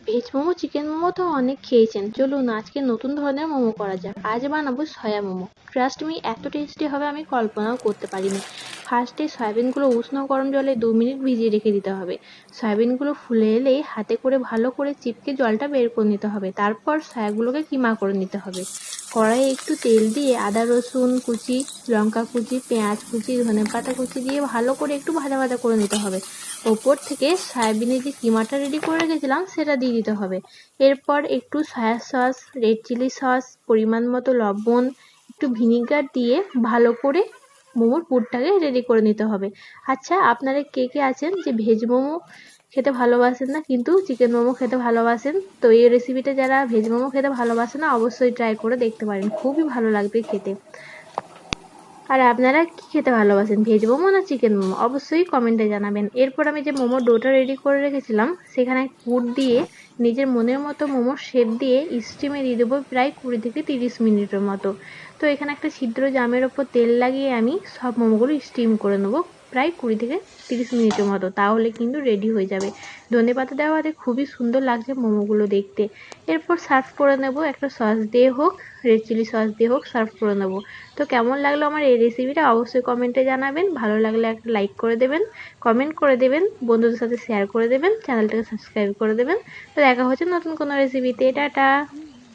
Veg momo chicken momo তো অনেক খেয়েছেন, চলুন আজকে নতুন ধরনের মোমো করা যাক। আজ বানাবো সয়া মোমো। ট্রাস্ট মি, এত টেস্টি হবে আমি কল্পনাও করতে পারিনি। ফার্স্টে সয়াবিনগুলো উষ্ণ গরম জলে 2 মিনিট ভিজিয়ে রেখে দিতে হবে। সয়াবিনগুলো ফুলে এলেই হাতে করে ভালো করে চিপকে জলটা বের করে নিতে হবে। তারপর সয়াগুলোকে কিমা করে নিতে হবে। কড়াইয়ে একটু তেল দিয়ে আদা রসুন কুচি, লঙ্কা কুচি, পেঁয়াজ কুচি, ধনেপাতা কুচি দিয়ে ভালো করে একটু ভাজা ভাজা করে নিতে হবে। ওপর থেকে সয়াবিনের যে কিমাটা রেডি করে রেখেছিলাম সেটা দিয়ে দিতে হবে। এরপর একটু soya sauce, red chilli sauce, পরিমাণ মতো লবণ, একটু ভিনিগার দিয়ে ভালো করে মোমোর পুরটাকে রেডি করে নিতে হবে। আচ্ছা, আপনারা কে কে আছেন যে ভেজ মোমো খেতে ভালোবাসেন না কিন্তু চিকেন মোমো খেতে ভালোবাসেন? তো এই রেসিপিটা যারা ভেজ মোমো খেতে ভালোবাসে না অবশ্যই ট্রাই করে দেখতে পারেন, খুবই ভালো লাগবে খেতে। আর আপনারা কি খেতে ভালোবাসেন, ভেজ মোমো না চিকেন মোমো? অবশ্যই কমেন্টে জানাবেন। এরপর আমি যে মোমোর ডোটা রেডি করে রেখেছিলাম সেখানে পুর দিয়ে নিজের মনের মতো মোমোর শেপ দিয়ে স্টিমে দিয়ে দেবো প্রায় 20 থেকে 30 মিনিটের মতো। তো এখানে একটা ছিদ্র জামের ওপর তেল লাগিয়ে আমি সব মোমোগুলো স্টিম করে নেবো প্রায় 20 থেকে 30 মিনিটের মতো, তাহলে কিন্তু রেডি হয়ে যাবে। ধনেপাতা দেওয়াতে খুবই সুন্দর লাগছে মোমোগুলো দেখতে। এরপর সার্ভ করে নেব, একটা সস দিয়ে হোক, রেড চিলি সস দিয়ে হোক সার্ভ করে নেব। তো কেমন লাগলো আমার এই রেসিপিটা অবশ্যই কমেন্টে জানাবেন। ভালো লাগলে একটা লাইক করে দেবেন, কমেন্ট করে দেবেন, বন্ধুদের সাথে শেয়ার করে দেবেন, চ্যানেলটাকে সাবস্ক্রাইব করে দেবেন। তো দেখা হচ্ছে নতুন কোনো রেসিপিতে। টাটা।